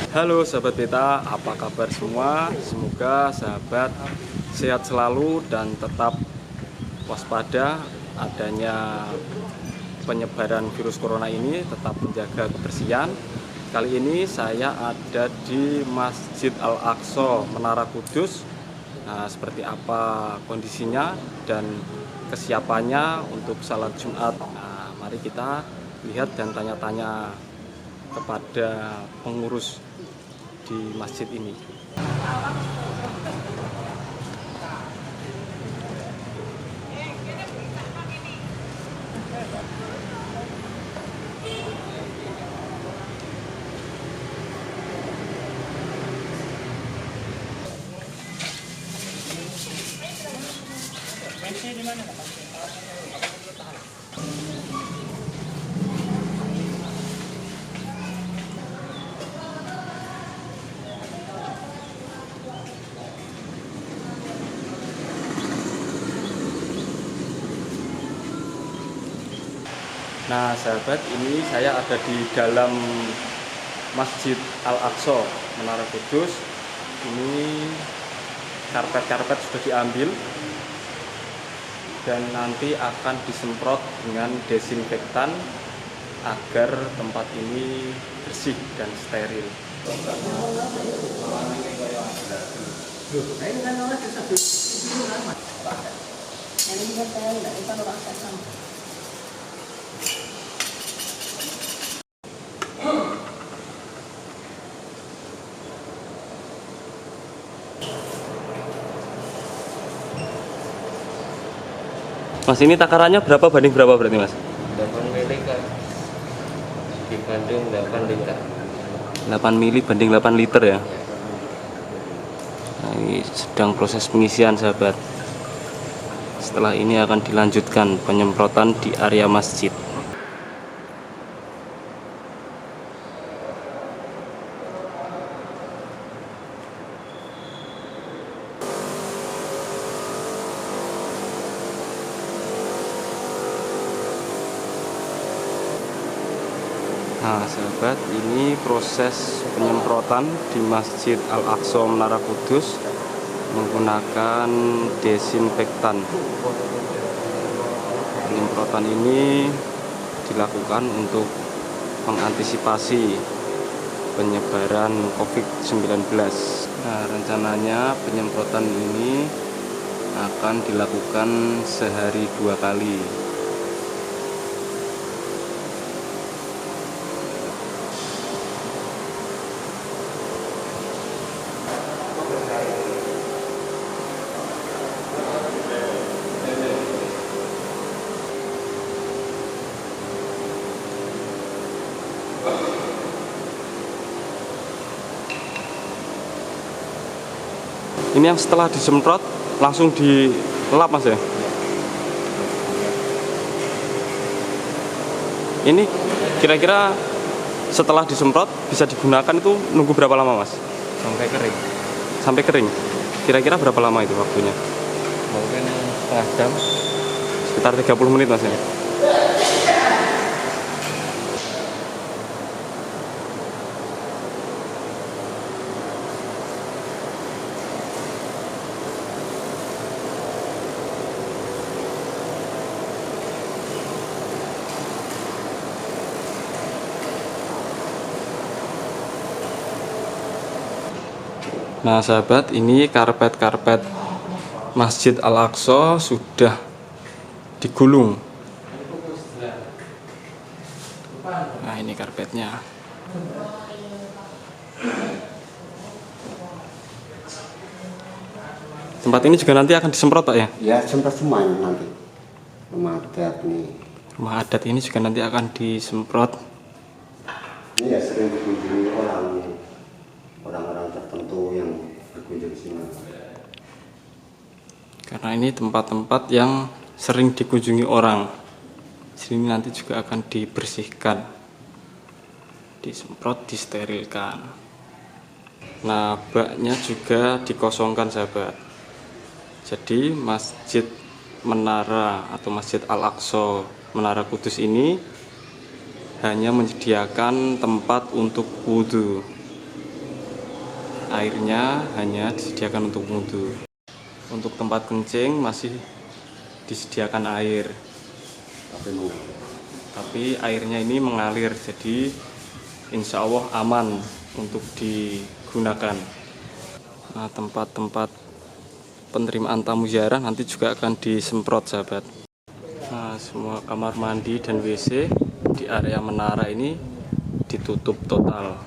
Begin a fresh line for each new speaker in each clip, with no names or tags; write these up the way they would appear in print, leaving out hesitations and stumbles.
Halo sahabat Beta, apa kabar semua? Semoga sahabat sehat selalu dan tetap waspada adanya penyebaran virus corona ini, tetap menjaga kebersihan. Kali ini saya ada di Masjid Al-Aqsa Menara Kudus. Nah, seperti apa kondisinya dan kesiapannya untuk salat Jumat. Nah, mari kita lihat dan tanya-tanya kepada pengurus di masjid ini. Nah sahabat, ini saya ada di dalam Masjid Al-Aqsa Menara Kudus. Ini karpet-karpet sudah diambil dan nanti akan disemprot dengan desinfektan agar tempat ini bersih dan steril. Mas, ini takarannya berapa banding berapa berarti Mas?
8 mili kan dibanding 8 liter.
8 mili banding 8 liter ya. Nah, ini sedang proses pengisian sahabat. Setelah ini akan dilanjutkan penyemprotan di area masjid. Nah sahabat, ini proses penyemprotan di Masjid Al-Aqsa Menara Kudus menggunakan desinfektan. Penyemprotan ini dilakukan untuk mengantisipasi penyebaran COVID-19. Nah, rencananya penyemprotan ini akan dilakukan sehari 2 kali. Ini yang setelah disemprot langsung dilap Mas ya? Ini kira-kira setelah disemprot bisa digunakan itu nunggu berapa lama Mas?
Sampai kering.
Sampai kering? Kira-kira berapa lama itu waktunya?
Mungkin setengah jam.
Sekitar 30 menit Mas ya? Nah sahabat, ini karpet-karpet Masjid Al-Aqsa sudah digulung. Nah ini karpetnya. Tempat ini juga nanti akan disemprot Pak ya?
Ya, semprot semuanya nanti. Rumah adat nih.
Rumah adat ini juga nanti akan disemprot.
Ini ya sering dikunjungi orang-orang tertentu yang berkunjung sini.
Karena ini tempat-tempat yang sering dikunjungi orang. Sini nanti juga akan dibersihkan, disemprot, disterilkan. Nah, baknya juga dikosongkan sahabat. Jadi Masjid Menara atau Masjid Al-Aqsa Menara Kudus ini hanya menyediakan tempat untuk wudhu. airnya hanya disediakan untuk wudhu. Untuk tempat kencing masih disediakan air, tapi airnya ini mengalir, jadi insya Allah aman untuk digunakan. Nah, tempat-tempat penerimaan tamu ziarah nanti juga akan disemprot, sahabat. Nah, semua kamar mandi dan WC di area menara ini ditutup total.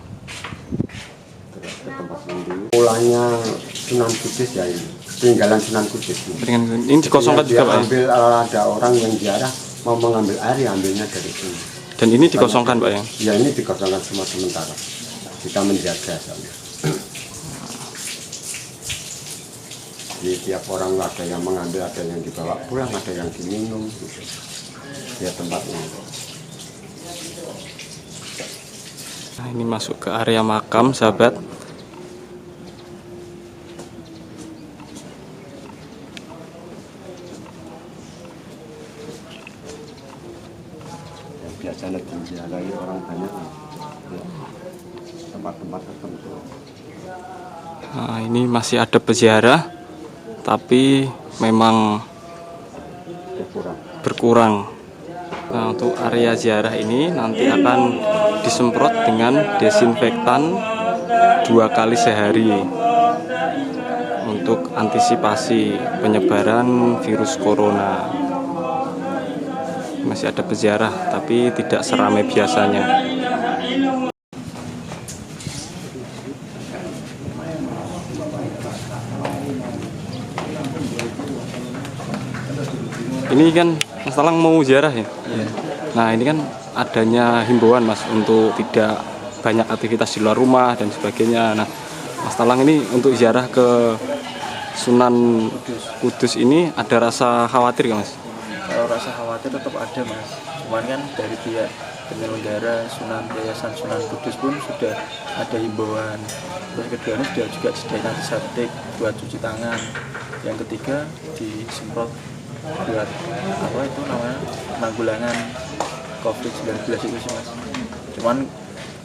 Mulanya Sunan Kudus ya ini, peninggalan Sunan Kudus.
Ini dikosongkan juga, Pak?
Ambil, ada orang yang ziarah mau mengambil air, ya ambilnya dari sini.
Dan ini dikosongkan, Pak, ya?
Ya, ini dikosongkan semua sementara. Kita menjaga soalnya. Jadi tiap orang ada yang mengambil, ada yang dibawa pulang, ada yang diminum. Gitu. Ya tempatnya.
Nah, ini masuk ke area makam, sahabat.
Yang biasanya diziarahi orang banyak. Ya. Tempat-tempat tertentu.
Nah, ini masih ada peziarah, tapi memang berkurang. Nah, untuk area ziarah ini nanti akan disemprot dengan desinfektan 2 kali sehari untuk antisipasi penyebaran virus corona. Masih ada peziarah, tapi tidak seramai biasanya. Ini kan Mas Talang mau ziarah ya? Iya. Nah, ini kan adanya himbauan, Mas, untuk tidak banyak aktivitas di luar rumah dan sebagainya. Nah, Mas Talang ini untuk ziarah ke Sunan Kudus ini ada rasa khawatir nggak, Mas?
Kalau rasa khawatir tetap ada, Mas. Cuman kan dari pihak penyelenggara Yayasan Sunan Kudus pun sudah ada himbauan. Terus keduanya sudah juga disediakan antiseptik buat cuci tangan. Yang ketiga disemprot buat apa itu namanya, penanggulangan COVID-19 itu sih, Mas. Cuman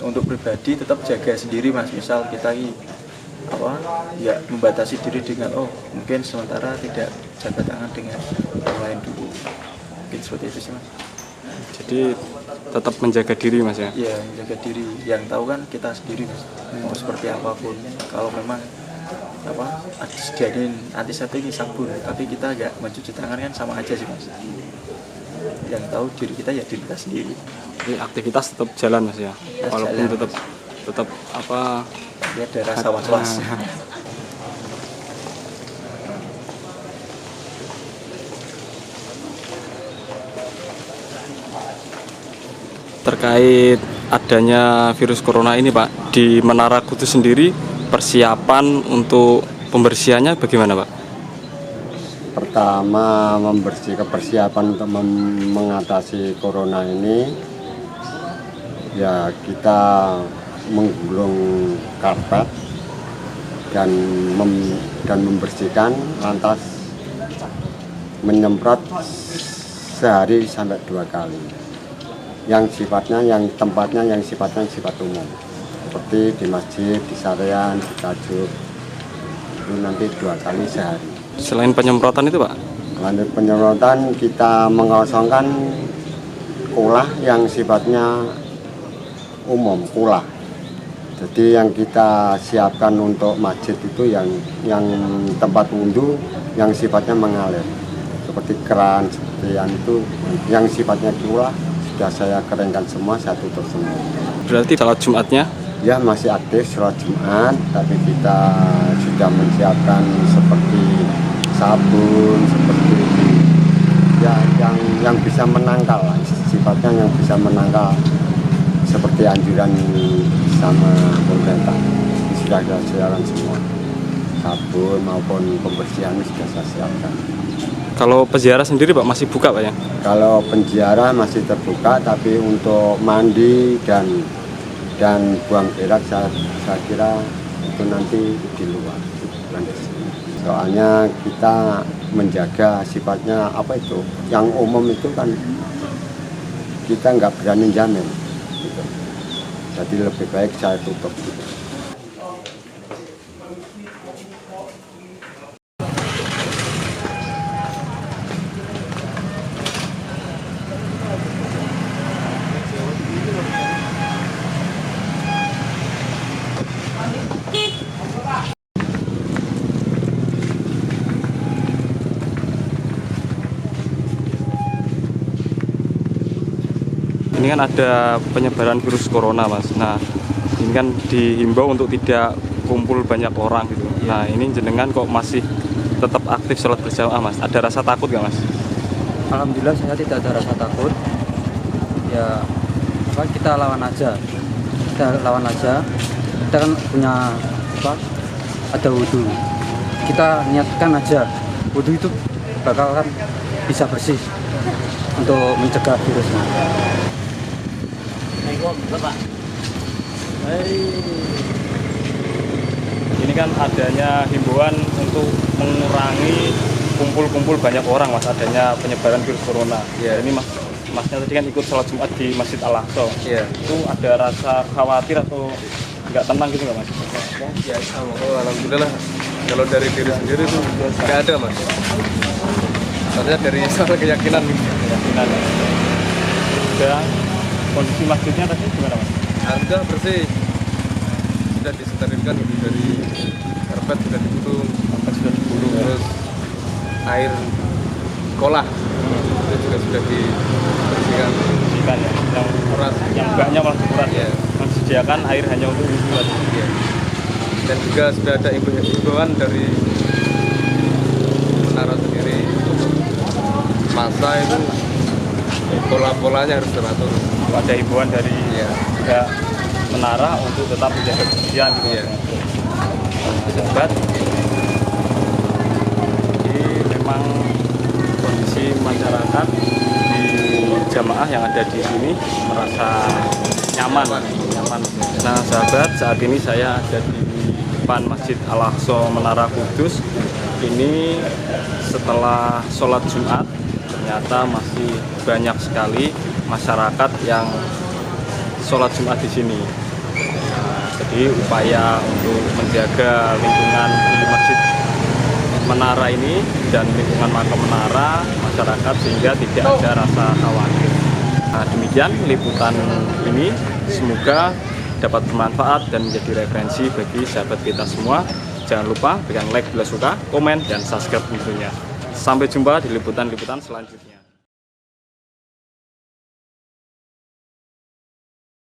untuk pribadi tetap jaga sendiri, Mas. Misal kita ya membatasi diri dengan mungkin sementara tidak jaga tangan dengan yang lain dulu. Mungkin seperti itu sih, Mas.
Jadi tetap menjaga diri, Mas, ya?
Iya, menjaga diri. Yang tahu kan kita sendiri, Mas. Mau seperti apapun, kalau memang disediain antiseptik sabun, tapi kita nggak mencuci tangan kan sama aja sih, Mas. Yang tahu diri kita ya diri kita sendiri.
Jadi aktivitas tetap jalan, Mas, ya? Walaupun jalan, tetap
ya ada rasa was-was.
Terkait adanya virus corona ini, Pak, di Menara Kudus sendiri persiapan untuk pembersihannya bagaimana, Pak?
Pertama, persiapan untuk mengatasi corona ini, ya kita menggulung karpet dan membersihkan, lantas menyemprot sehari sampai 2 kali. Yang tempatnya sifatnya sifat umum, seperti di masjid, di sarean, di tajuk, itu nanti 2 kali sehari.
Selain penyemprotan itu, Pak?
Lanjut penyemprotan, kita mengosongkan kulah yang sifatnya umum, kulah. Jadi yang kita siapkan untuk masjid itu yang tempat wudhu yang sifatnya mengalir, seperti keran, seperti yang itu, yang sifatnya kulah sudah saya keringkan semua, saya tutup semua.
Berarti salat Jumatnya?
Ya, masih aktif sholat Jumat, tapi kita sudah menyiapkan seperti sabun, seperti ya yang bisa menangkal, sifatnya yang bisa menangkal, seperti anjuran sama pemerintah. Sudah kita siapkan semua, sabun maupun pembersihan sudah saya siapkan.
Kalau peziarah sendiri, Pak, masih buka, Pak, ya?
Kalau penziarah masih terbuka, tapi untuk mandi dan buang berak saya kira itu nanti di luar. Soalnya kita menjaga sifatnya itu, yang umum itu kan kita nggak berani jamin. Gitu. Jadi lebih baik saya tutup. Gitu.
ini kan ada penyebaran virus corona Mas. Nah ini kan dihimbau untuk tidak kumpul banyak orang gitu. Nah ini jenengan kok masih tetap aktif sholat berjamaah Mas? Ada rasa takut nggak Mas?
Alhamdulillah saya tidak ada rasa takut. Ya apa, kita lawan aja. Kita kan punya apa? Ada wudhu. Kita niatkan aja. Wudhu itu bakal kan bisa bersih untuk mencegah virusnya.
Ini kan adanya himbauan untuk mengurangi kumpul-kumpul banyak orang Mas, adanya penyebaran virus corona.
Iya.
Ini Masnya tadi kan ikut sholat Jumat di Masjid Al-Aqsa.
Iya.
Itu ada rasa khawatir atau nggak tenang gitu nggak Mas?
Ya sama. Oh, alhamdulillah. Kalau dari diri sendiri tuh nggak ada Mas. Soalnya dari soal keyakinan.
Keyakinan. Dan kondisi masjidnya tadi gimana Mas?
Harga bersih. Sudah disterilkan dari karpet sudah digulung, terus air kolah itu juga sudah dibersihkan.
Bersihkan ya. Yang
Keras.
yang mbaknya malah kurang
Iya.
Disediakan air hanya untuk wudhu aja.
Iya. Dan juga sudah ada himbauan dari menara sendiri, masa itu pola-polanya harus teratur.
Ada himbauan dari
Iya.
pihak menara untuk tetap menjaga kebersihan gitu.
Iya.
Sahabat, ini memang kondisi masyarakat di jamaah yang ada di sini merasa nyaman. Nah sahabat, saat ini saya ada di depan Masjid Al-Aqsa Menara Kudus. Ini setelah sholat Jumat ternyata masih banyak sekali masyarakat yang sholat Jumat di sini. Nah, jadi upaya untuk menjaga lingkungan di Masjid Menara ini dan lingkungan makam menara masyarakat sehingga tidak ada rasa khawatir. Nah, demikian liputan ini, semoga dapat bermanfaat dan menjadi referensi bagi sahabat kita semua. Jangan lupa berikan like bila suka, komen, dan subscribe tentunya. Sampai jumpa di liputan-liputan selanjutnya.